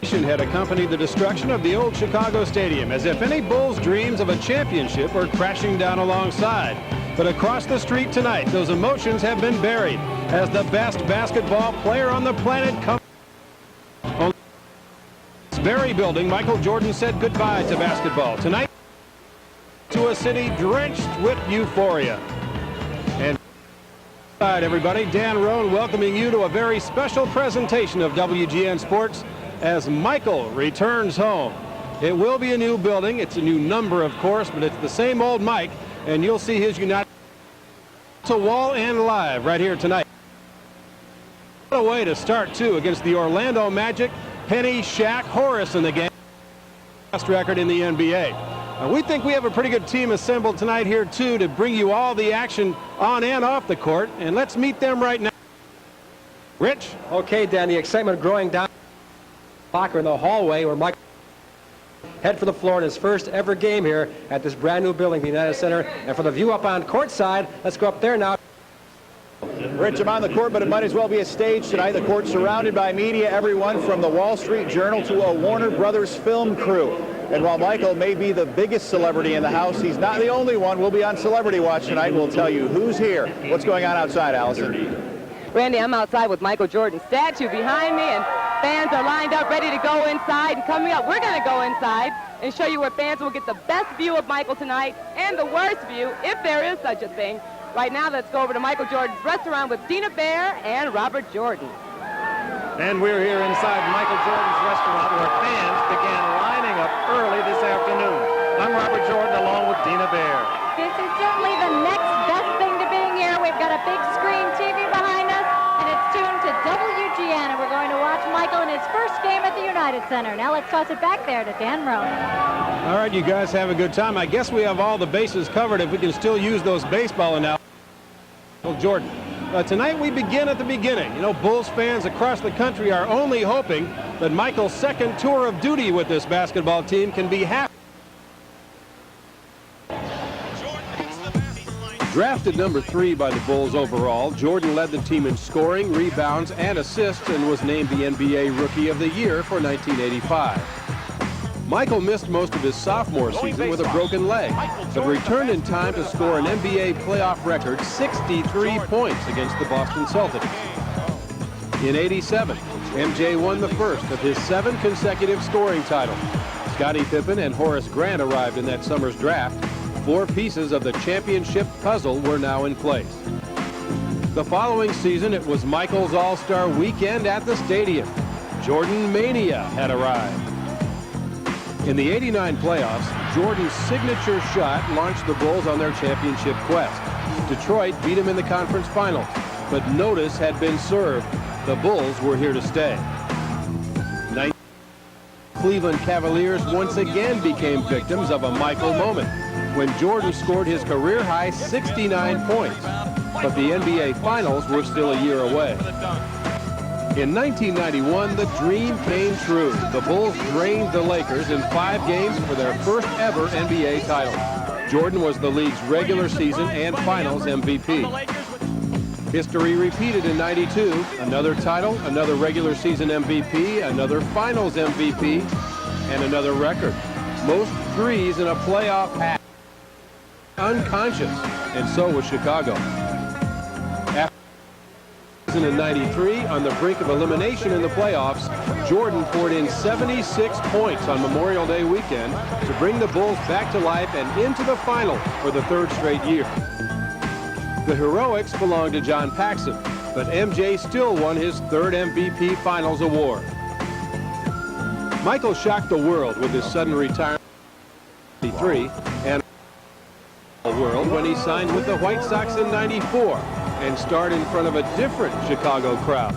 had accompanied the destruction of the old Chicago Stadium, as if any Bulls' dreams of a championship were crashing down alongside. But across the street tonight, those emotions have been buried as the best basketball player on the planet comes. On this very building, Michael Jordan said goodbye to basketball tonight to a city drenched with euphoria. And everybody, Dan Roan welcoming you to a very special presentation of WGN Sports as Michael returns home. It will be a new building. It's a new number, of course, but it's the same old Mike, and you'll see his United to wall and live right here tonight. What a way to start, too, against the Orlando Magic. Penny, Shaq, Horace in the game. Best record in the NBA. We think we have a pretty good team assembled tonight here, too, to bring you all the action on and off the court. And let's meet them right now. Rich? Okay, Dan, the excitement growing down locker in the hallway where Mike head for the floor in his first ever game here at this brand new building, the United Center. And for the view up on courtside, let's go up there now. Rich, I'm on the court, but it might as well be a stage tonight. The court surrounded by media, everyone from the Wall Street Journal to a Warner Brothers film crew. And while Michael may be the biggest celebrity in the house, he's not the only one. We'll be on Celebrity Watch tonight. We'll tell you who's here. What's going on outside, Allison? Randy, I'm outside with Michael Jordan's statue behind me, and fans are lined up ready to go inside. And coming up, we're going to go inside and show you where fans will get the best view of Michael tonight and the worst view, if there is such a thing. Right now, let's go over to Michael Jordan's restaurant with Dina Bear and Robert Jordan. And we're here inside Michael Jordan's restaurant where fans began lining up early this afternoon. I'm Robert Jordan along with Dina Bear. This is certainly the next best thing to being here. We've got a big screen TV behind us, and it's tuned to WGN, and we're going to watch Michael in his first game at the United Center. Now let's toss it back there to Dan Roan. All right, you guys have a good time. I guess we have all the bases covered if we can still use those baseball analogies. Jordan. Tonight we begin at the beginning. You know, Bulls fans across the country are only hoping that Michael's second tour of duty with this basketball team can be happy. Drafted number 3 by the Bulls overall, Jordan led the team in scoring, rebounds, and assists and was named the NBA Rookie of the Year for 1985. Michael missed most of his sophomore season with a broken leg, but returned in time to score an NBA playoff record 63 points against the Boston Celtics. In '87, MJ won the first of his 7 consecutive scoring titles. Scottie Pippen and Horace Grant arrived in that summer's draft. 4 pieces of the championship puzzle were now in place. The following season, it was Michael's All-Star weekend at the stadium. Jordan Mania had arrived. In the '89 playoffs, Jordan's signature shot launched the Bulls on their championship quest. Detroit beat him in the conference finals, but notice had been served. The Bulls were here to stay. Cleveland Cavaliers once again became victims of a Michael moment when Jordan scored his career-high 69 points, but the NBA Finals were still a year away. In 1991, the dream came true. The Bulls drained the Lakers in 5 games for their first ever NBA title. Jordan was the league's regular season and finals MVP. History repeated in '92. Another title, another regular season MVP, another finals MVP, and another record. Most threes in a playoff half. Unconscious, and so was Chicago. In '93, on the brink of elimination in the playoffs, Jordan poured in 76 points on Memorial Day weekend to bring the Bulls back to life and into the final for the 3rd straight year. The heroics belonged to John Paxson, but MJ still won his 3rd MVP Finals award. Michael shocked the world with his sudden retirement in '93 and the world when he signed with the White Sox in '94. And start in front of a different Chicago crowd.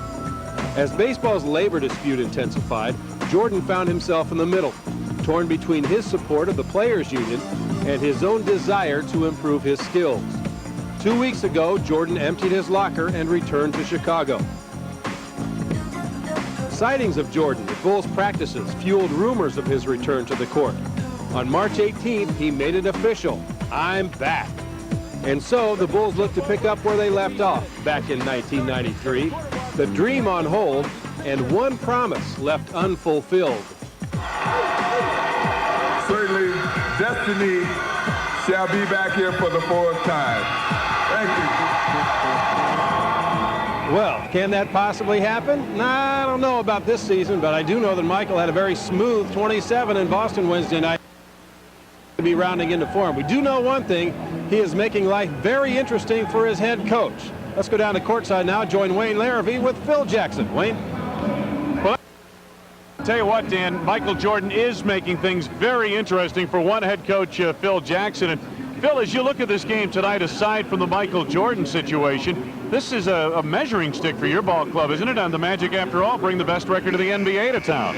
As baseball's labor dispute intensified, Jordan found himself in the middle, torn between his support of the Players Union and his own desire to improve his skills. 2 weeks ago, Jordan emptied his locker and returned to Chicago. Sightings of Jordan at Bulls practices fueled rumors of his return to the court. On March 18th, he made it official. I'm back. And so the Bulls look to pick up where they left off back in 1993. The dream on hold, and one promise left unfulfilled. Certainly, destiny shall be back here for the fourth time. Thank you. Well, can that possibly happen? Nah, I don't know about this season, but I do know that Michael had a very smooth 27 in Boston Wednesday night to be rounding into form. We do know one thing. He is making life very interesting for his head coach. Let's go down to courtside now, join Wayne Larrivee with Phil Jackson. Wayne? Well, I'll tell you what, Dan, Michael Jordan is making things very interesting for one head coach, Phil Jackson. And Phil, as you look at this game tonight, aside from the Michael Jordan situation, this is a measuring stick for your ball club, isn't it? And the Magic, after all, bring the best record of the NBA to town.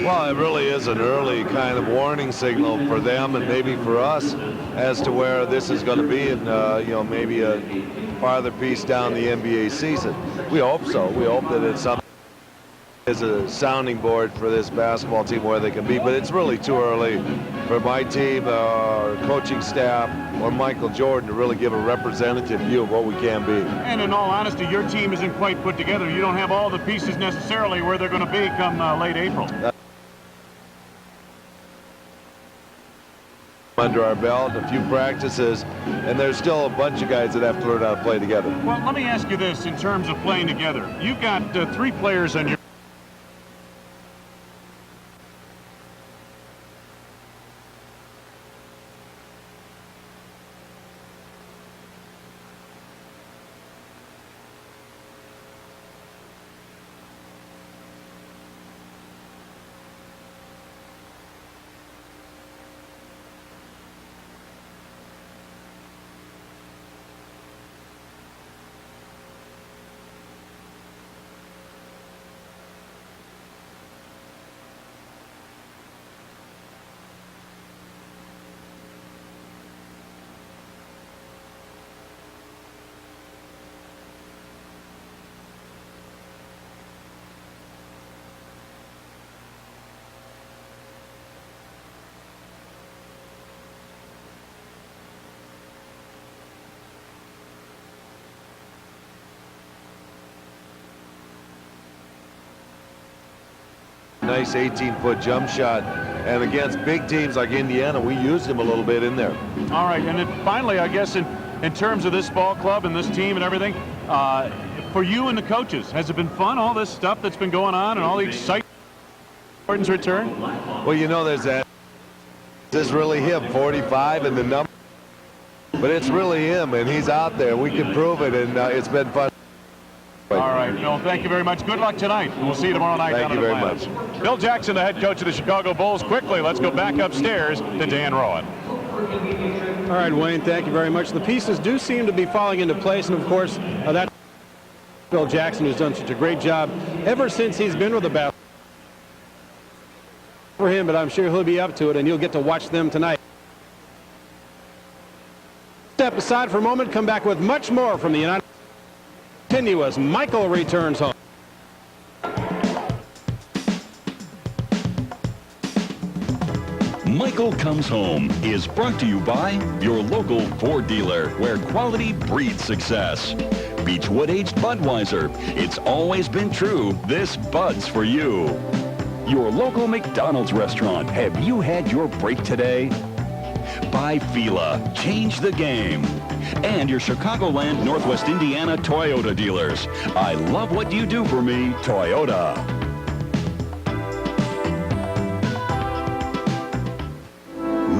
Well, it really is an early kind of warning signal for them and maybe for us as to where this is going to be in, maybe a farther piece down the NBA season. We hope so. We hope that it's something is a sounding board for this basketball team where they can be, but it's really too early for my team, our coaching staff, or Michael Jordan to really give a representative view of what we can be. And in all honesty, your team isn't quite put together. You don't have all the pieces necessarily where they're going to be come late April. Under our belt, a few practices, and there's still a bunch of guys that have to learn how to play together. Well, let me ask you this in terms of playing together. You've got 3 players on your nice 18-foot jump shot, and against big teams like Indiana, we used him a little bit in there. All right, and then finally, I guess in terms of this ball club and this team and everything, for you and the coaches, has it been fun, all this stuff that's been going on and all the excitement Jordan's return? Well, you know, there's that. This is really him, 45 and the number, but it's really him, and he's out there. We can prove it, and it's been fun. All right, Bill, thank you very much. Good luck tonight. We'll see you tomorrow night. Thank you very much. Bill Jackson, the head coach of the Chicago Bulls. Quickly, let's go back upstairs to Dan Rowan. All right, Wayne, thank you very much. The pieces do seem to be falling into place, and of course, that Phil Jackson, who's done such a great job ever since he's been with the basketball for him, but I'm sure he'll be up to it, and you'll get to watch them tonight. Step aside for a moment, come back with much more from the United States. Continue as Michael returns home. Michael Comes Home is brought to you by your local Ford dealer, where quality breeds success. Beechwood-aged Budweiser. It's always been true. This Bud's for you. Your local McDonald's restaurant. Have you had your break today? By Fila. Change the game. And your Chicagoland, Northwest Indiana Toyota dealers. I love what you do for me, Toyota.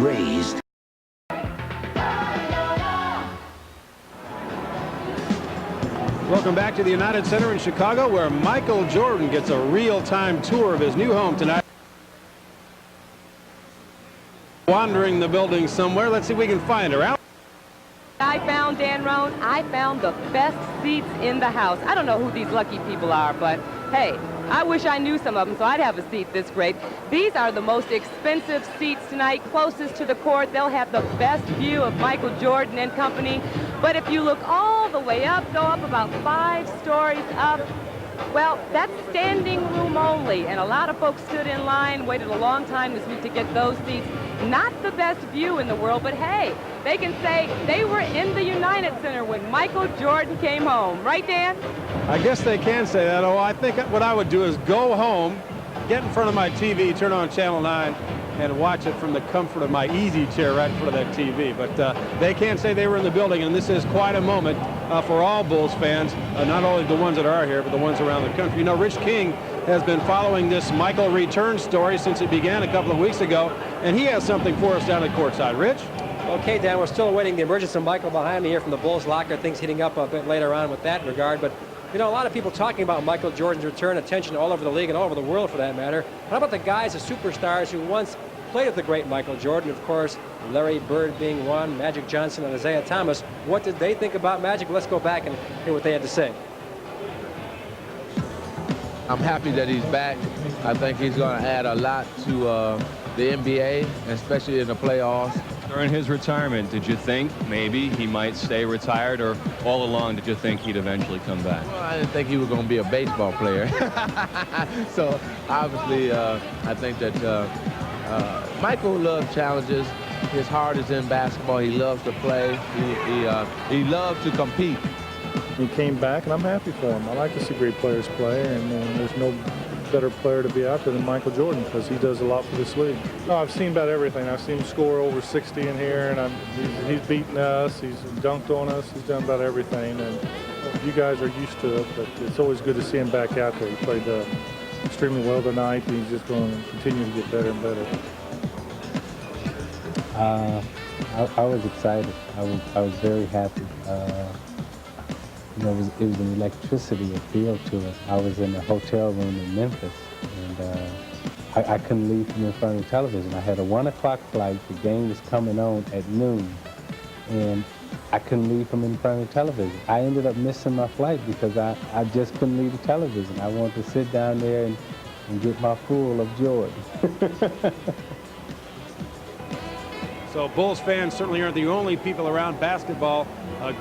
Raised. Welcome back to the United Center in Chicago, where Michael Jordan gets a real-time tour of his new home tonight. Wandering the building somewhere. Let's see if we can find her. I found, Dan Roan, I found the best seats in the house. I don't know who these lucky people are, but hey, I wish I knew some of them so I'd have a seat this great. These are the most expensive seats tonight, closest to the court. They'll have the best view of Michael Jordan and company. But if you look all the way up, go up about 5 stories up, well, that's standing room only. And a lot of folks stood in line, waited a long time this week to get those seats. Not the best view in the world, but hey, they can say they were in the United Center when Michael Jordan came home. Right, Dan? I guess they can say that. Oh, I think what I would do is go home, get in front of my TV, turn on Channel 9, and watch it from the comfort of my easy chair right in front of that TV. But they can say they were in the building, and this is quite a moment for all Bulls fans, not only the ones that are here, but the ones around the country. You know, Rich King has been following this Michael return story since it began a couple of weeks ago, and he has something for us down at courtside. Rich? Okay, Dan, we're still awaiting the emergence of Michael behind me here from the Bulls locker. Things heating up a bit later on with that regard, but you know, a lot of people talking about Michael Jordan's return, attention all over the league and all over the world for that matter. How about the guys, the superstars who once played with the great Michael Jordan? Of course, Larry Bird being one, Magic Johnson and Isaiah Thomas. What did they think about Magic? Let's go back and hear what they had to say. I'm happy that he's back. I think he's going to add a lot to the NBA, especially in the playoffs. During his retirement, did you think maybe he might stay retired, or all along did you think he'd eventually come back? Well, I didn't think he was going to be a baseball player. So obviously, I think that Michael loves challenges. His heart is in basketball. He loves to play. He loves to compete. He came back, and I'm happy for him. I like to see great players play, and there's no better player to be out there than Michael Jordan because he does a lot for this league. No, I've seen about everything. I've seen him score over 60 in here, and he's beaten us. He's dunked on us. He's done about everything, and you guys are used to it, but it's always good to see him back out there. He played extremely well tonight, and he's just going to continue to get better and better. I was excited. I was very happy. You know, it was an electricity, a feel to it. I was in a hotel room in Memphis, and I couldn't leave from in front of the television. I had a 1 o'clock flight. The game was coming on at noon, and I couldn't leave from in front of the television. I ended up missing my flight because I just couldn't leave the television. I wanted to sit down there and get my full of Jordan. So Bulls fans certainly aren't the only people around basketball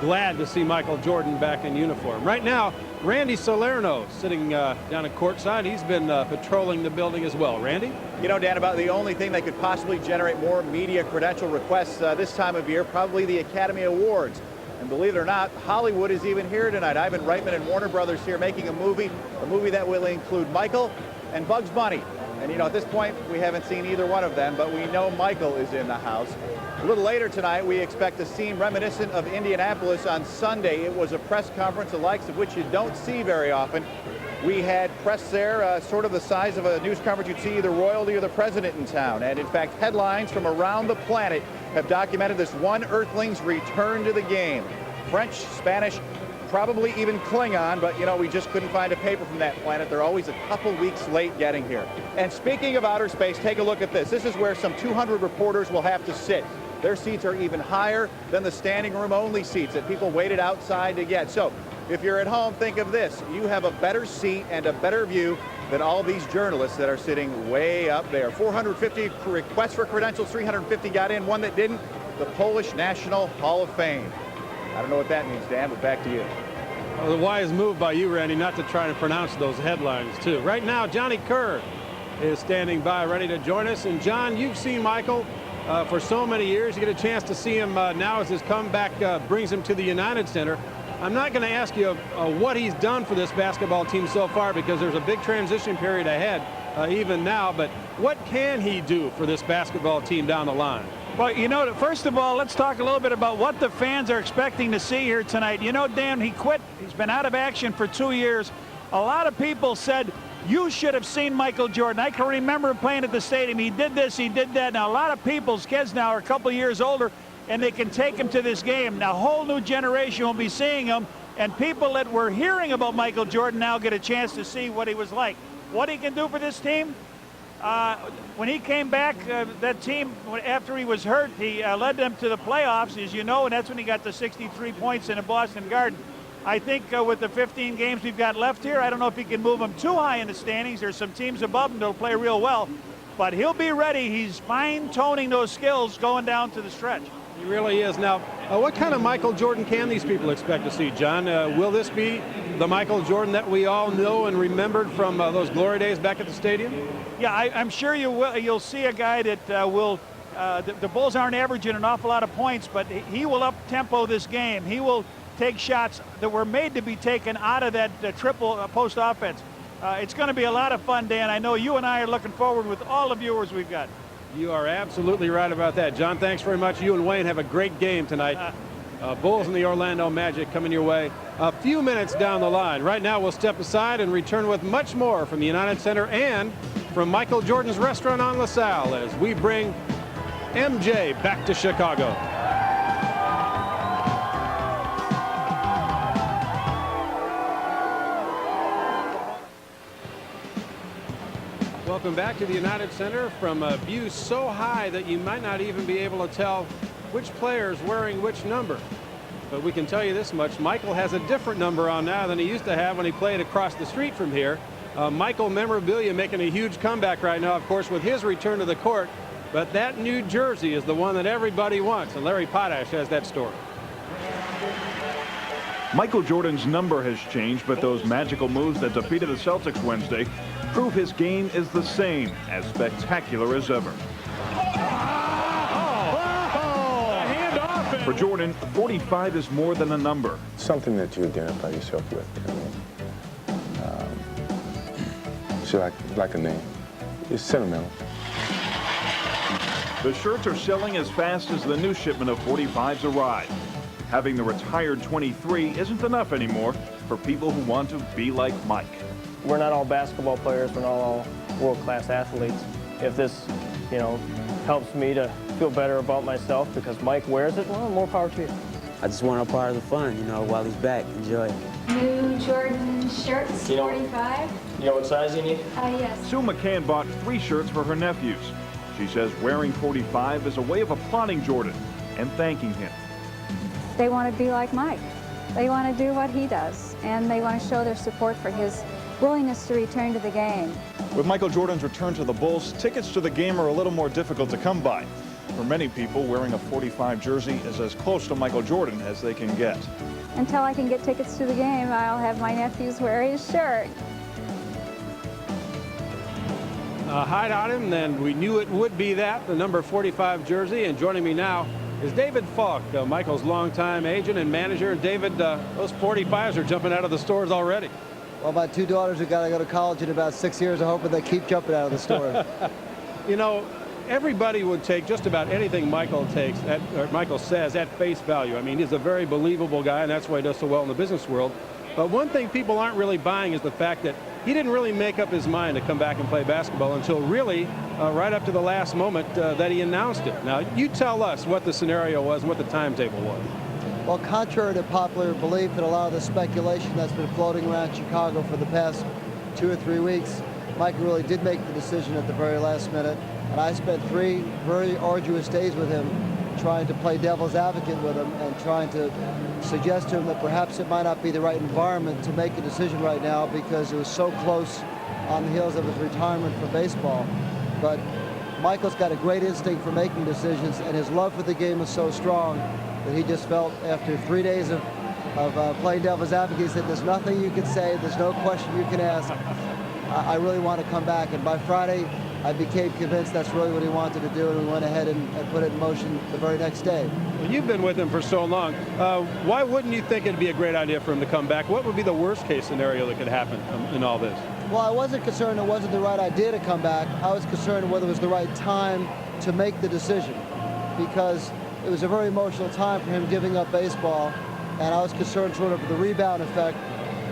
glad to see Michael Jordan back in uniform. Right now, Randy Salerno sitting down at courtside. He's been patrolling the building as well. Randy? You know, Dan, about the only thing that could possibly generate more media credential requests this time of year, probably the Academy Awards. And believe it or not, Hollywood is even here tonight. Ivan Reitman and Warner Brothers here making a movie that will include Michael and Bugs Bunny. And, you know, at this point, we haven't seen either one of them, but we know Michael is in the house. A little later tonight, we expect a scene reminiscent of Indianapolis on Sunday. It was a press conference, the likes of which you don't see very often. We had press there, sort of the size of a news conference you'd see either royalty or the president in town. And in fact, headlines from around the planet have documented this one Earthling's return to the game. French, Spanish, probably even Klingon, but you know, we just couldn't find a paper from that planet. They're always a couple weeks late getting here. And speaking of outer space, take a look at this. This is where some 200 reporters will have to sit. Their seats are even higher than the standing room only seats that people waited outside to get. So if you're at home, think of this. You have a better seat and a better view than all these journalists that are sitting way up there. 450 requests for credentials, 350 got in, one that didn't, the Polish National Hall of Fame. I don't know what that means, Dan, but back to you. Well, the wise move by you, Randy, not to try to pronounce those headlines, too. Right now, Johnny Kerr is standing by, ready to join us. And, John, you've seen Michael for so many years. You get a chance to see him now as his comeback brings him to the United Center. I'm not going to ask you what he's done for this basketball team so far because there's a big transition period ahead even now. But what can he do for this basketball team down the line? Well, you know, first of all, let's talk a little bit about what the fans are expecting to see here tonight. You know, Dan, he quit. He's been out of action for 2 years. A lot of people said, you should have seen Michael Jordan. I can remember him playing at the stadium. He did this, he did that. Now, a lot of people's kids now are a couple years older, and they can take him to this game. Now, a whole new generation will be seeing him, and people that were hearing about Michael Jordan now get a chance to see what he was like. What he can do for this team? When he came back, that team, after he was hurt, he led them to the playoffs, as you know, and that's when he got the 63 points in the Boston Garden. I think with the 15 games we've got left here, I don't know if he can move them too high in the standings. There's some teams above him that'll play real well, but he'll be ready. He's fine-toning those skills going down to the stretch. He really is. Now, what kind of Michael Jordan can these people expect to see, John? Will this be the Michael Jordan that we all know and remembered from those glory days back at the stadium? Yeah, I'm sure you will. You'll see a guy that will The Bulls aren't averaging an awful lot of points, but he will up-tempo this game. He will take shots that were made to be taken out of that triple post offense. It's going to be a lot of fun, Dan. I know you and I are looking forward with all the viewers we've got. You are absolutely right about that. John, thanks very much. You and Wayne have a great game tonight. Bulls and the Orlando Magic coming your way a few minutes down the line. Right now, we'll step aside and return with much more from the United Center and from Michael Jordan's restaurant on LaSalle as we bring MJ back to Chicago. Welcome back to the United Center from a view so high that you might not even be able to tell which player's wearing which number. But we can tell you this much. Michael has a different number on now than he used to have when he played across the street from here. Michael memorabilia making a huge comeback right now, of course, with his return to the court. But that new jersey is the one that everybody wants. And Larry Potash has that story. Michael Jordan's number has changed, but those magical moves that defeated the Celtics Wednesday prove his game is the same, as spectacular as ever. For Jordan, 45 is more than a number. Something that you identify yourself with. So like a name. It's sentimental. The shirts are selling as fast as the new shipment of 45s arrive. Having the retired 23 isn't enough anymore for people who want to be like Mike. We're not all basketball players. We're not all world-class athletes. If this, helps me to feel better about myself because Mike wears it, well, more power to you. I just want a part of the fun, while he's back. Enjoy it. New Jordan shirts, 45. You know what size you need? Yes. Sue McCann bought 3 shirts for her nephews. She says wearing 45 is a way of applauding Jordan and thanking him. They want to be like Mike. They want to do what he does, and they want to show their support for his willingness to return to the game. With Michael Jordan's return to the Bulls, tickets to the game are a little more difficult to come by. For many people, wearing a 45 jersey is as close to Michael Jordan as they can get. Until I can get tickets to the game, I'll have my nephews wear his shirt. Hide on him, then we knew it would be that, the number 45 jersey. And joining me now is David Falk, Michael's longtime agent and manager. David, those 45s are jumping out of the stores already. Well, my 2 daughters have got to go to college in about 6 years. I'm hoping they keep jumping out of the store. Everybody would take just about anything Michael takes, or Michael says, at face value. I mean, he's a very believable guy, and that's why he does so well in the business world. But one thing people aren't really buying is the fact that he didn't really make up his mind to come back and play basketball until really right up to the last moment that he announced it. Now, you tell us what the scenario was and what the timetable was. Well, contrary to popular belief and a lot of the speculation that's been floating around Chicago for the past 2 or 3 weeks, Michael really did make the decision at the very last minute. And I spent 3 very arduous days with him trying to play devil's advocate with him and trying to suggest to him that perhaps it might not be the right environment to make a decision right now because it was so close on the heels of his retirement from baseball. But Michael's got a great instinct for making decisions, and his love for the game is so strong that he just felt after 3 days of playing devil's advocate, he said, there's nothing you can say, there's no question you can ask. I really want to come back. And by Friday, I became convinced that's really what he wanted to do, and we went ahead and put it in motion the very next day. Well, you've been with him for so long. Why wouldn't you think it'd be a great idea for him to come back? What would be the worst case scenario that could happen in all this? Well, I wasn't concerned it wasn't the right idea to come back. I was concerned whether it was the right time to make the decision, because it was a very emotional time for him giving up baseball, and I was concerned sort of the rebound effect.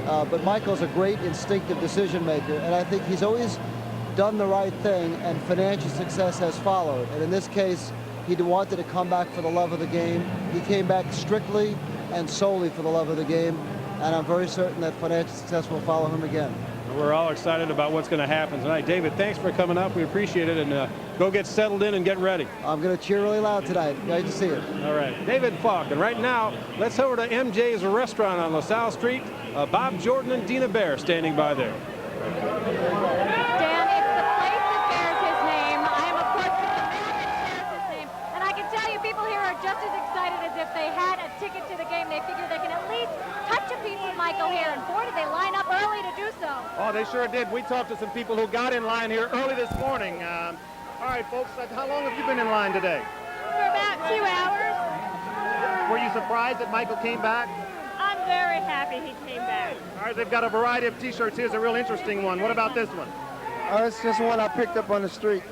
But Michael's a great instinctive decision maker, and I think he's always done the right thing, and financial success has followed. And in this case, he wanted to come back for the love of the game. He came back strictly and solely for the love of the game, and I'm very certain that financial success will follow him again. We're all excited about what's going to happen tonight. David, thanks for coming up. We appreciate it, and go get settled in and get ready. I'm going to cheer really loud tonight. Great to see you. All right, David Falk. And right now, let's head over to MJ's restaurant on LaSalle Street. Bob Jordan and Dina Bear standing by there. Dan, it's the place that bears his name. I am, of course, with the man that shares his name. And I can tell you, people here are just as excited as if they had a ticket to the game. They figure they can at least touch a piece with Michael here. And boy, did they line up early to do so. Oh, they sure did. We talked to some people who got in line here early this morning. All right, folks, how long have you been in line today? For about 2 hours. Were you surprised that Michael came back? I'm very happy he came back. All right, they've got a variety of T-shirts. Here's a real interesting one. What about this one? Oh, it's just one I picked up on the street.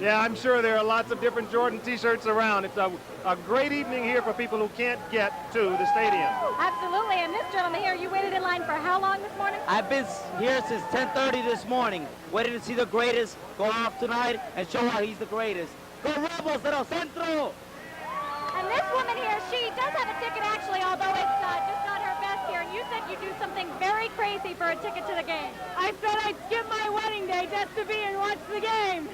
Yeah, I'm sure there are lots of different Jordan T-shirts around. It's a great evening here for people who can't get to the stadium. Absolutely, and this gentleman here, you waited in line for how long this morning? I've been here since 10:30 this morning, waiting to see the greatest go off tonight and show how he's the greatest. Go Rebels de los Centro! And this woman here, she does have a ticket actually, although it's just not her best here. And you said you do something very crazy for a ticket to the game. I said I'd skip my wedding day just to be and watch the game.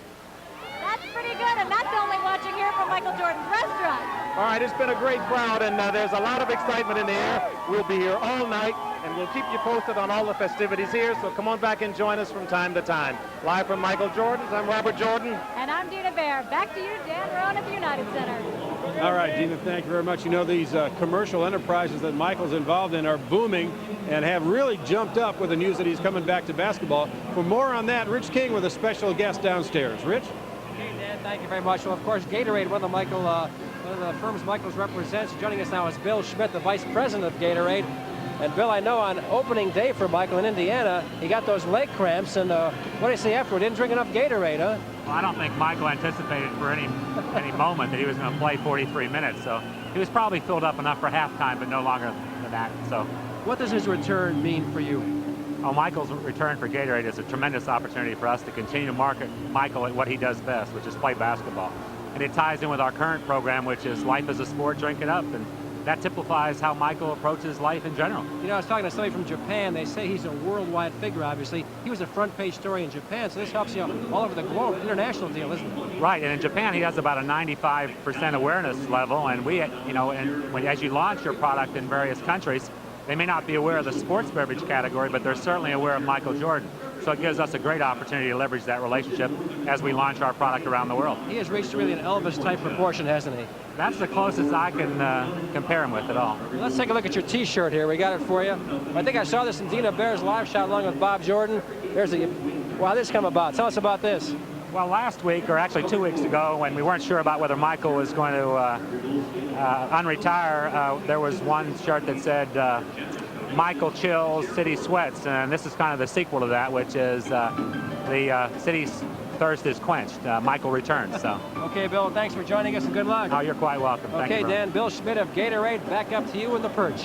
That's pretty good, and that's only watching here from Michael Jordan's restaurant. All right, it's been a great crowd, and there's a lot of excitement in the air. We'll be here all night, and we'll keep you posted on all the festivities here, so come on back and join us from time to time. Live from Michael Jordan's, I'm Robert Jordan. And I'm Dina Bear. Back to you, Dan Roan at the United Center. All right, Dina, thank you very much. You know, these commercial enterprises that Michael's involved in are booming and have really jumped up with the news that he's coming back to basketball. For more on that, Rich King with a special guest downstairs. Rich? Okay, Dan, thank you very much. Well, of course, Gatorade, one of the firms Michael's represents. Joining us now is Bill Schmidt, the vice president of Gatorade. And Bill, I know on opening day for Michael in Indiana, he got those leg cramps, and what do you say afterward? Didn't drink enough Gatorade, huh? Well, I don't think Michael anticipated for any moment that he was going to play 43 minutes, so he was probably filled up enough for halftime, but no longer than that. So, what does his return mean for you? Oh, Michael's return for Gatorade is a tremendous opportunity for us to continue to market Michael at what he does best, which is play basketball. And it ties in with our current program, which is Life as a Sport, Drink It Up. And that typifies how Michael approaches life in general. You know, I was talking to somebody from Japan. They say he's a worldwide figure, obviously. He was a front page story in Japan, so this helps you all over the globe. International deal, isn't it? Right, and in Japan, he has about a 95% awareness level. And we, you know, as you launch your product in various countries, they may not be aware of the sports beverage category, but they're certainly aware of Michael Jordan. So it gives us a great opportunity to leverage that relationship as we launch our product around the world. He has reached really an Elvis-type proportion, hasn't he? That's the closest I can compare him with at all. Let's take a look at your T-shirt here. We got it for you. I think I saw this in Dina Bear's live shot along with Bob Jordan. There's the... Wow, this come about. Tell us about this. Well, last week, or actually 2 weeks ago, when we weren't sure about whether Michael was going to unretire, there was one shirt that said, Michael Chills, City Sweats, and this is kind of the sequel to that, which is the City's thirst is quenched. Michael returns. So. Okay, Bill, thanks for joining us and good luck. Oh, you're quite welcome. Thank okay, you, Dan, Bill Schmidt of Gatorade, back up to you in the perch.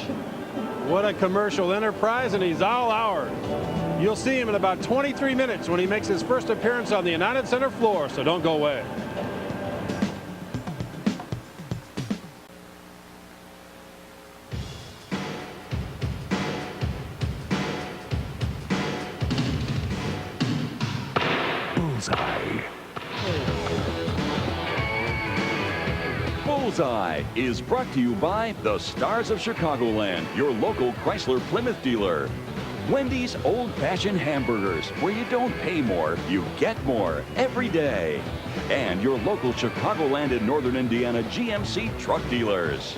What a commercial enterprise, and he's all ours. You'll see him in about 23 minutes when he makes his first appearance on the United Center floor, so don't go away. Bullseye is brought to you by the Stars of Chicagoland, your local Chrysler Plymouth dealer. Wendy's old-fashioned hamburgers, where you don't pay more, you get more every day. And your local Chicagoland and Northern Indiana GMC truck dealers.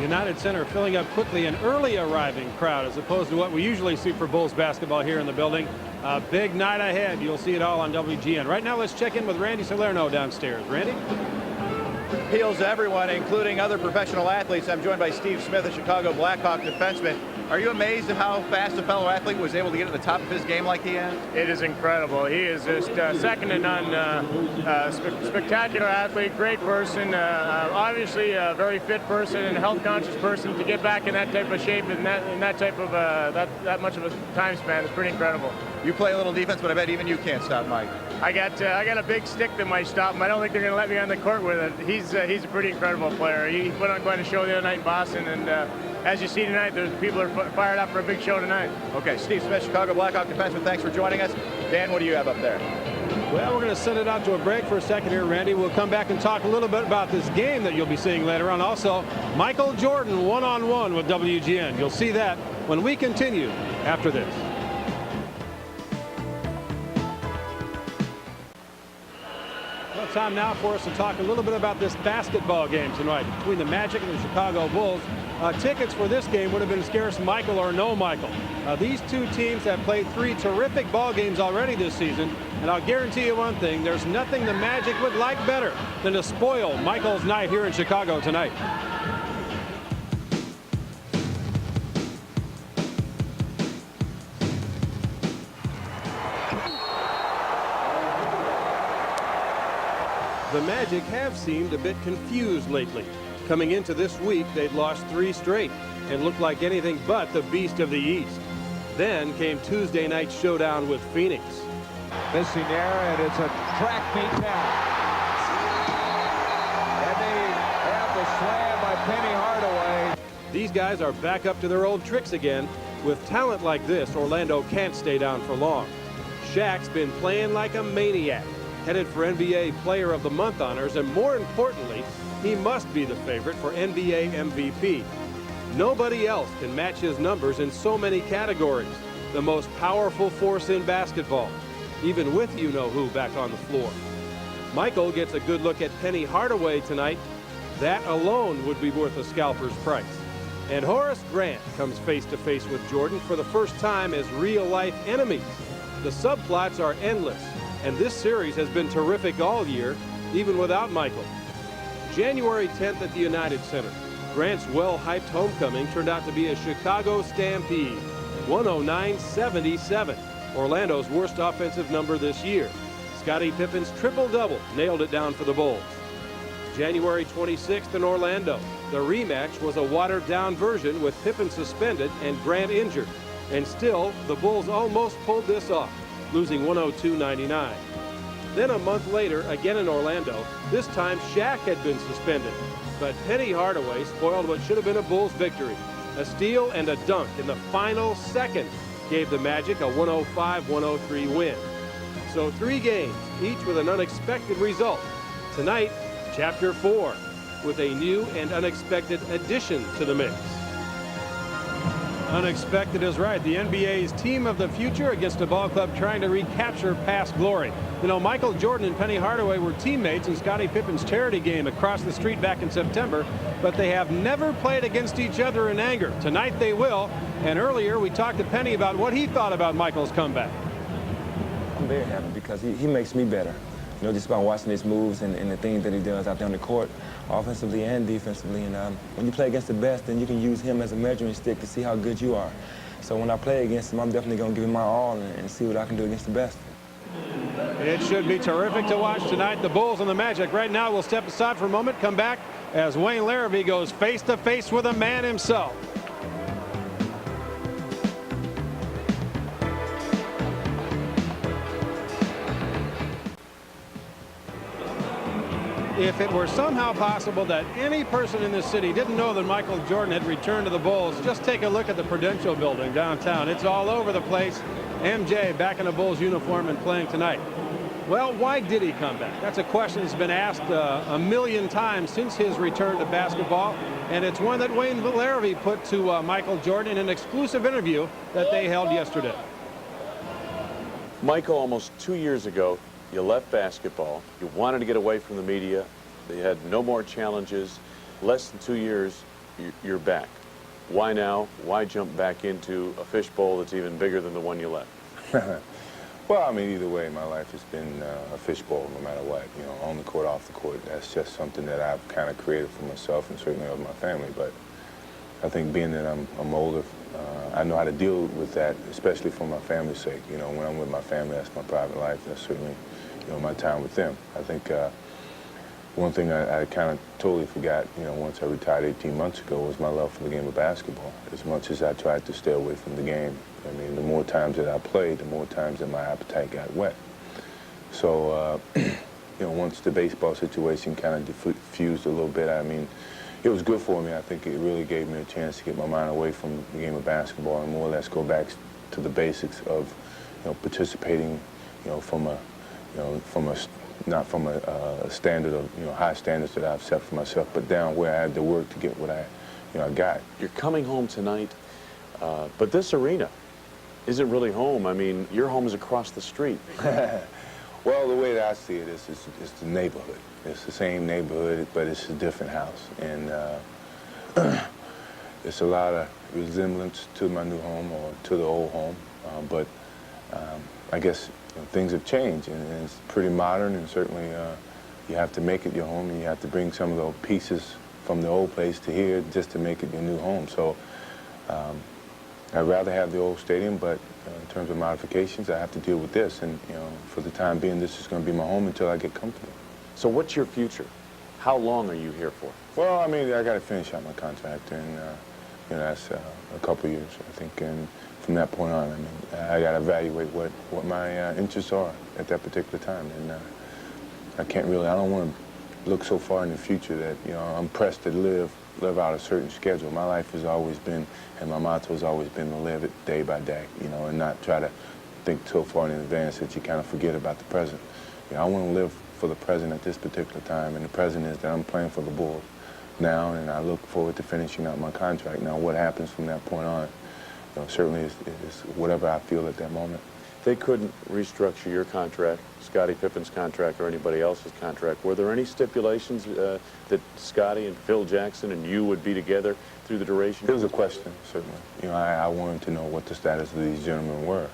United Center filling up quickly, an early arriving crowd as opposed to what we usually see for Bulls basketball here in the building. A big night ahead. You'll see it all on WGN. Right now, let's check in with Randy Salerno downstairs. Randy? Appeals to everyone, including other professional athletes. I'm joined by Steve Smith, a Chicago Blackhawk defenseman. Are you amazed at how fast a fellow athlete was able to get to the top of his game like he has? It is incredible. He is just second to none. Spectacular athlete, great person, obviously a very fit person and a health-conscious person. To get back in that type of shape and that type of that much of a time span is pretty incredible. You play a little defense, but I bet even you can't stop Mike. I got a big stick that might stop him. I don't think they're going to let me on the court with it. He's a pretty incredible player. He put on quite a show the other night in Boston, and as you see tonight, there's people are fired up for a big show tonight. Okay, Steve Smith, Chicago Blackhawk defenseman, thanks for joining us. Dan, what do you have up there? Well, we're going to send it out to a break for a second here, Randy. We'll come back and talk a little bit about this game that you'll be seeing later on. Also, Michael Jordan one-on-one with WGN. You'll see that when we continue after this. time now for us to talk a little bit about this basketball game tonight between the Magic and the Chicago Bulls. Tickets for this game would have been scarce, Michael or no Michael. These two teams have played 3 terrific ball games already this season, and I'll guarantee you one thing, there's nothing the Magic would like better than to spoil Michael's night here in Chicago tonight. The Magic have seemed a bit confused lately. Coming into this week, they'd lost 3 straight and looked like anything but the beast of the East. Then came Tuesday night's showdown with Phoenix. Missing there, and it's a track meet now. And they have the slam by Penny Hardaway. These guys are back up to their old tricks again. With talent like this, Orlando can't stay down for long. Shaq's been playing like a maniac, headed for NBA Player of the Month honors, and more importantly, he must be the favorite for NBA MVP. Nobody else can match his numbers in so many categories. The most powerful force in basketball, even with you-know-who back on the floor. Michael gets a good look at Penny Hardaway tonight. That alone would be worth a scalper's price. And Horace Grant comes face-to-face with Jordan for the first time as real-life enemies. The subplots are endless, and this series has been terrific all year, even without Michael. January 10th at the United Center. Grant's well-hyped homecoming turned out to be a Chicago stampede, 109-77, Orlando's worst offensive number this year. Scottie Pippen's triple-double nailed it down for the Bulls. January 26th in Orlando. The rematch was a watered-down version with Pippen suspended and Grant injured. And still, the Bulls almost pulled this off, losing 102-99. Then a month later, again in Orlando, this time Shaq had been suspended. But Penny Hardaway spoiled what should have been a Bulls victory. A steal and a dunk in the final second gave the Magic a 105-103 win. So 3 games, each with an unexpected result. Tonight, Chapter 4, with a new and unexpected addition to the mix. Unexpected is right. The NBA's team of the future against a ball club trying to recapture past glory. You know, Michael Jordan and Penny Hardaway were teammates in Scottie Pippen's charity game across the street back in September, but they have never played against each other in anger. Tonight they will, and earlier we talked to Penny about what he thought about Michael's comeback. I'm very happy because he makes me better. You know, just by watching his moves and the things that he does out there on the court, offensively and defensively. And when you play against the best, then you can use him as a measuring stick to see how good you are. So when I play against him, I'm definitely going to give him my all and see what I can do against the best. It should be terrific to watch tonight. The Bulls and the Magic. Right now, we'll step aside for a moment, come back as Wayne Larrivee goes face-to-face with a man himself. If it were somehow possible that any person in this city didn't know that Michael Jordan had returned to the Bulls, just take a look at the Prudential Building downtown. It's all over the place. MJ back in a Bulls uniform and playing tonight. Well, why did he come back? That's a question that's been asked a million times since his return to basketball, and it's one that Wayne Larrivee put to Michael Jordan in an exclusive interview that they held yesterday. Michael, almost 2 years ago, you left basketball. You wanted to get away from the media. They had no more challenges. Less than 2 years, you're back. Why now? Why jump back into a fishbowl that's even bigger than the one you left? Well, I mean, either way, my life has been a fishbowl no matter what. You know, on the court, off the court. That's just something that I've kind of created for myself and certainly of my family. But I think being that I'm older, I know how to deal with that, especially for my family's sake. You know, when I'm with my family, that's my private life. That's certainly, you know, my time with them. I think one thing I kind of totally forgot, you know, once I retired 18 months ago was my love for the game of basketball. As much as I tried to stay away from the game, I mean, the more times that I played, the more times that my appetite got wet. So, you know, once the baseball situation kind of diffused a little bit, I mean, it was good for me. I think it really gave me a chance to get my mind away from the game of basketball and more or less go back to the basics of, you know, participating, you know, from a, you know, not from a standard of, you know, high standards that I've set for myself, but down where I had to work to get what I got. You're coming home tonight, but this arena isn't really home. I mean, your home is across the street. Well, the way that I see it is it's the neighborhood. It's the same neighborhood, but it's a different house. And it's a lot of resemblance to my new home or to the old home. But I guess things have changed, and it's pretty modern, and certainly you have to make it your home, and you have to bring some of those pieces from the old place to here just to make it your new home. So I'd rather have the old stadium, but in terms of modifications, I have to deal with this. And for the time being, this is going to be my home until I get comfortable. So what's your future? How long are you here for? Well, I mean, I got to finish out my contract, and that's a couple years, I think. And from that point on, I mean, I got to evaluate what my interests are at that particular time. And I don't want to look so far in the future that I'm pressed to live out a certain schedule. My life has always been, and my motto has always been, to live it day by day, and not try to think so far in advance that you kind of forget about the present. I want to live for the present at this particular time, and the present is that I'm playing for the Bulls now, and I look forward to finishing out my contract. Now, what happens from that point on, certainly is whatever I feel at that moment. They couldn't restructure your contract, Scottie Pippen's contract, or anybody else's contract. Were there any stipulations that Scottie and Phil Jackson and you would be together through the duration? It was a question, certainly. I wanted to know what the status of these gentlemen were.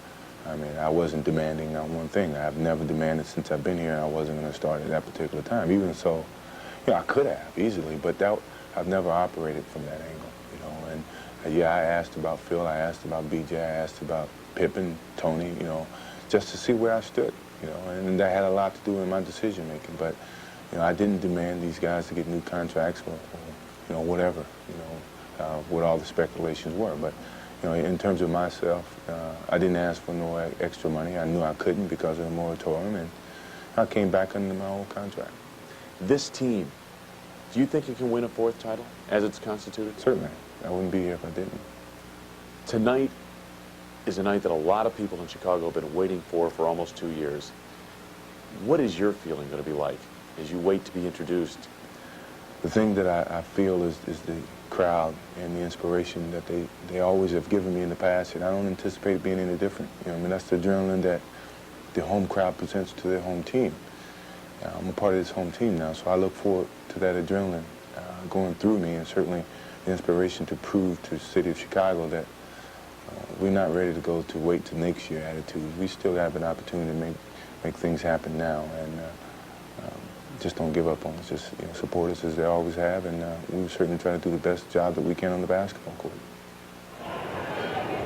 I mean, I wasn't demanding on one thing. I've never demanded since I've been here, and I wasn't going to start at that particular time. Even so, I could have easily, but I've never operated from that angle, And yeah, I asked about Phil, I asked about BJ, I asked about Pippen, Tony, just to see where I stood, and that had a lot to do with my decision making. But I didn't demand these guys to get new contracts or whatever, what all the speculations were. But in terms of myself, I didn't ask for no extra money. I knew I couldn't because of the moratorium, and I came back under my old contract. This team, do you think it can win a fourth title as it's constituted? Certainly. I wouldn't be here if I didn't. Tonight is a night that a lot of people in Chicago have been waiting for almost 2 years. What is your feeling going to be like as you wait to be introduced? The thing that I feel is the crowd and the inspiration that they always have given me in the past, and I don't anticipate being any different. That's the adrenaline that the home crowd presents to their home team. I'm a part of this home team now, so I look forward to that adrenaline going through me, and certainly the inspiration to prove to the city of Chicago that we're not ready to go to wait till next year attitude. We still have an opportunity to make things happen now, and just don't give up on us. Just support us as they always have, and we'll certainly try to do the best job that we can on the basketball court.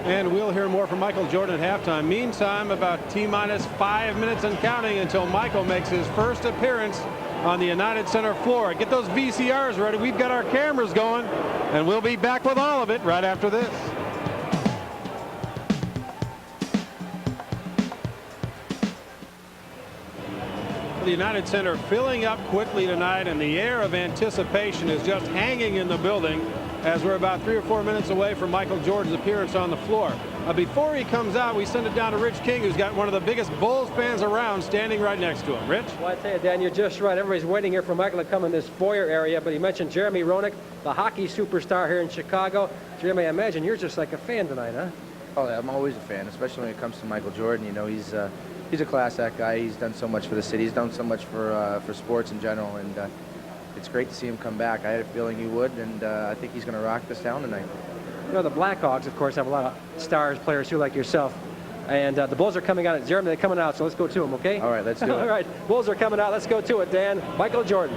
And we'll hear more from Michael Jordan at halftime. Meantime, about T-minus 5 minutes and counting until Michael makes his first appearance on the United Center floor. Get those VCRs ready. We've got our cameras going, and we'll be back with all of it right after this. The United Center filling up quickly tonight, and the air of anticipation is just hanging in the building as we're about 3 or 4 minutes away from Michael Jordan's appearance on the floor. Before he comes out, we send it down to Rich King, who's got one of the biggest Bulls fans around standing right next to him. Rich? Well, I tell you, Dan, you're just right. Everybody's waiting here for Michael to come in this foyer area, but he mentioned Jeremy Roenick, the hockey superstar here in Chicago. Jeremy, I imagine you're just like a fan tonight, huh? Oh, yeah, I'm always a fan, especially when it comes to Michael Jordan. He's a class act guy. He's done so much for the city. He's done so much for sports in general, and it's great to see him come back. I had a feeling he would, and I think he's going to rock this town tonight. The Blackhawks, of course, have a lot of stars, players too, like yourself. And the Bulls are coming out. Jeremy, they're coming out, so let's go to them, okay? All right, let's do it. All right, Bulls are coming out. Let's go to it, Dan. Michael Jordan.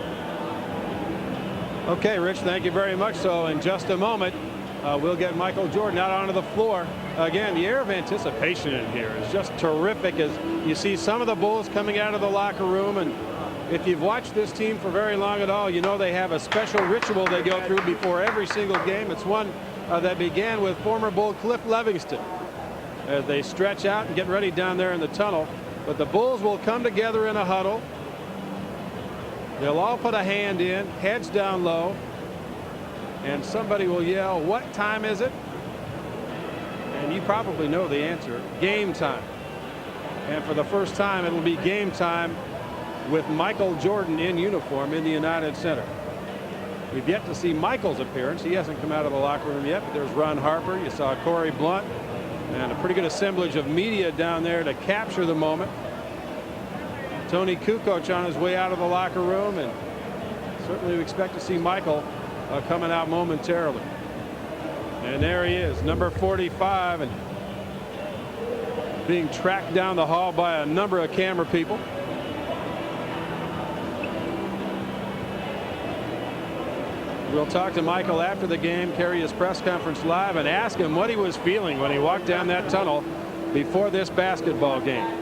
Okay, Rich, thank you very much. So in just a moment, we'll get Michael Jordan out onto the floor. Again, the air of anticipation in here is just terrific as you see some of the Bulls coming out of the locker room. And if you've watched this team for very long at all, you know they have a special ritual they go through before every single game. It's one that began with former Bull Cliff Livingston as they stretch out and get ready down there in the tunnel. But the Bulls will come together in a huddle. They'll all put a hand in, heads down low, and somebody will yell, "What time is it?" And you probably know the answer. Game time. And for the first time, it'll be game time with Michael Jordan in uniform in the United Center. We've yet to see Michael's appearance. He hasn't come out of the locker room yet, but there's Ron Harper. You saw Corey Blunt, and a pretty good assemblage of media down there to capture the moment. Tony Kukoc on his way out of the locker room, and certainly we expect to see Michael coming out momentarily. And there he is, number 45, and being tracked down the hall by a number of camera people. We'll talk to Michael after the game, carry his press conference live, and ask him what he was feeling when he walked down that tunnel before this basketball game.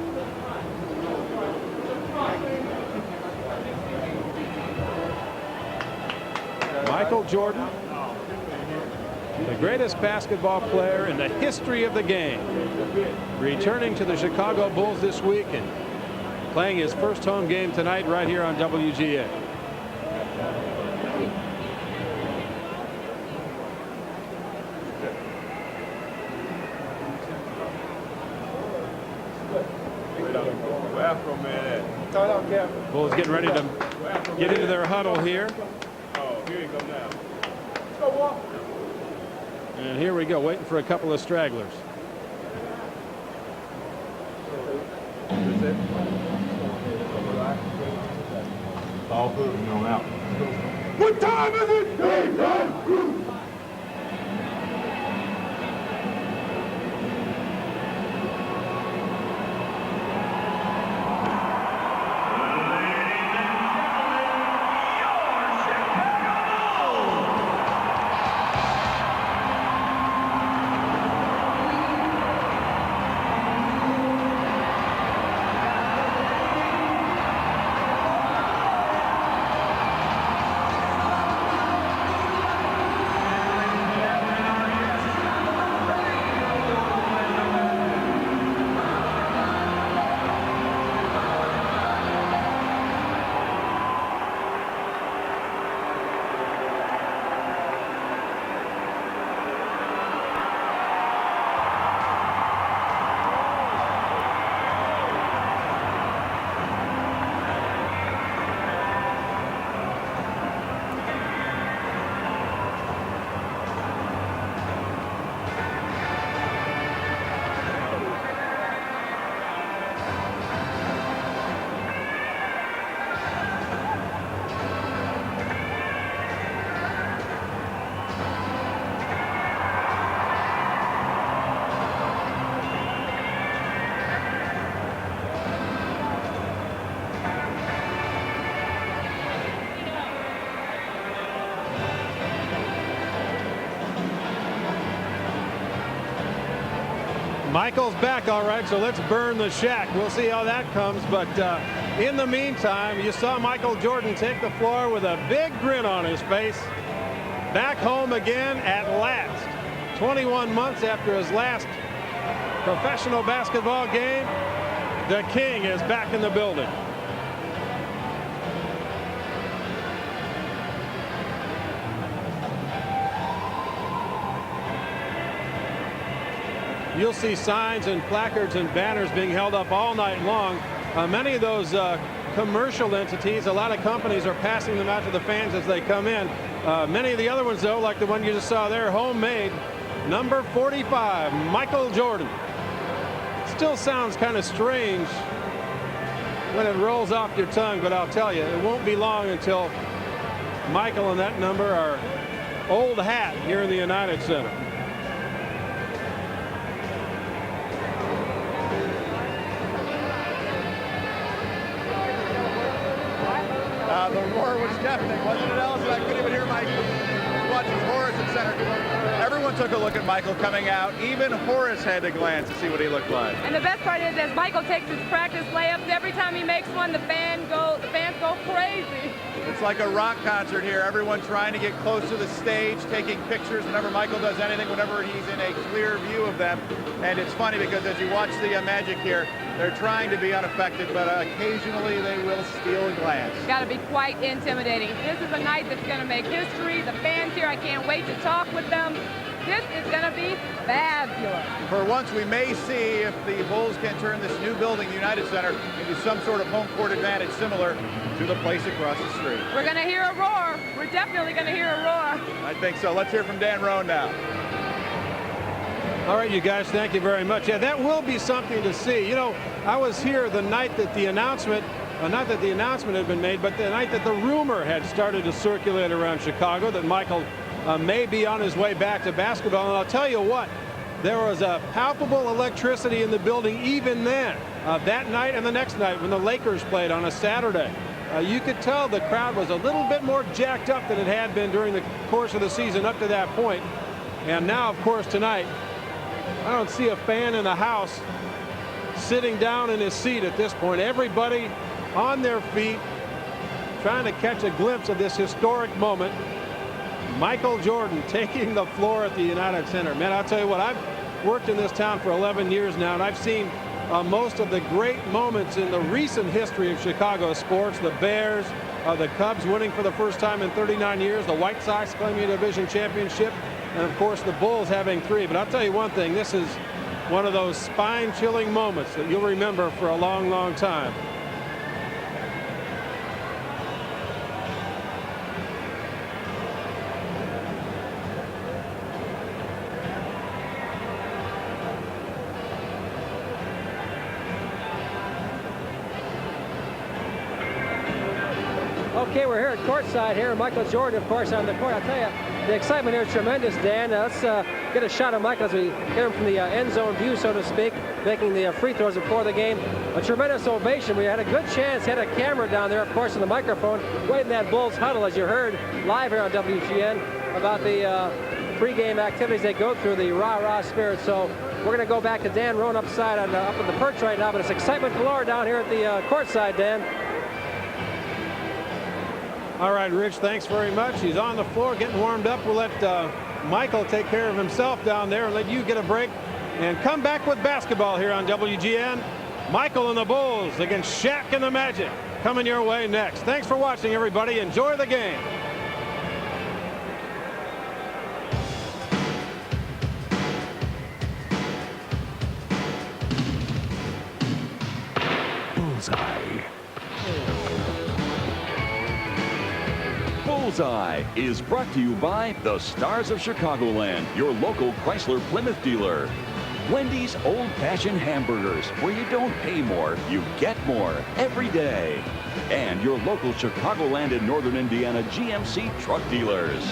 Michael Jordan, the greatest basketball player in the history of the game, returning to the Chicago Bulls this week and playing his first home game tonight right here on WGN. Bulls getting ready to get into their huddle here. Oh, here you go now. And here we go, waiting for a couple of stragglers. All good from on out. What time is it? Game time. Michael's back all right, so let's burn the shack. We'll see how that comes, but in the meantime, you saw Michael Jordan take the floor with a big grin on his face. Back home again at last. 21 months after his last professional basketball game, the King is back in the building. You'll see signs and placards and banners being held up all night long. Many of those commercial entities, a lot of companies are passing them out to the fans as they come in. Many of the other ones, though, like the one you just saw there, homemade, number 45, Michael Jordan. Still sounds kind of strange when it rolls off your tongue, but I'll tell you, it won't be long until Michael and that number are old hat here in the United Center. The roar was deafening, wasn't it, Ellis? I couldn't even hear Mike watching Horace at center. Everyone took a look at Michael coming out. Even Horace had to glance to see what he looked like. And the best part is, as Michael takes his practice layups, every time he makes one, the fans go crazy. It's like a rock concert here. Everyone trying to get close to the stage, taking pictures whenever Michael does anything, whenever he's in a clear view of them. And it's funny because as you watch the Magic here, they're trying to be unaffected, but occasionally they will steal a glance. Got to be quite intimidating. This is a night that's going to make history. The fans here, I can't wait to talk with them. This is going to be fabulous. For once, we may see if the Bulls can turn this new building, the United Center, into some sort of home court advantage similar to the place across the street. We're going to hear a roar. We're definitely going to hear a roar. I think so. Let's hear from Dan Roan now. All right, you guys, thank you very much. Yeah, that will be something to see. You know, I was here the night that the announcement not that the announcement had been made, but the night that the rumor had started to circulate around Chicago that Michael may be on his way back to basketball. And I'll tell you what, there was a palpable electricity in the building even then, that night and the next night when the Lakers played on a Saturday. You could tell the crowd was a little bit more jacked up than it had been during the course of the season up to that point. And now, of course, tonight, I don't see a fan in the house sitting down in his seat at this point. Everybody on their feet trying to catch a glimpse of this historic moment. Michael Jordan taking the floor at the United Center. Man, I'll tell you what, I've worked in this town for 11 years now, and I've seen most of the great moments in the recent history of Chicago sports. The Bears, the Cubs winning for the first time in 39 years, the White Sox claiming a division championship, and of course the Bulls having 3. But I'll tell you one thing, this is one of those spine-chilling moments that you'll remember for a long, long time. Okay, we're here at courtside here. Michael Jordan, of course, on the court. I'll tell you, the excitement here is tremendous, Dan. Let's get a shot of Michael as we get him from the end zone view, so to speak, making the free throws before the game. A tremendous ovation. We had a good chance, had a camera down there, of course, in the microphone, right in that Bulls huddle, as you heard live here on WGN, about the pregame activities they go through, the rah-rah spirit. So we're going to go back to Dan Roan up in the perch right now, but it's excitement galore down here at the courtside, Dan. All right, Rich, thanks very much. He's on the floor getting warmed up. We'll let Michael take care of himself down there and let you get a break and come back with basketball here on WGN. Michael and the Bulls against Shaq and the Magic coming your way next. Thanks for watching, everybody. Enjoy the game. Bullseye. Bullseye is brought to you by the Stars of Chicagoland, your local Chrysler Plymouth dealer. Wendy's old-fashioned hamburgers, where you don't pay more, you get more every day. And your local Chicagoland and Northern Indiana GMC truck dealers.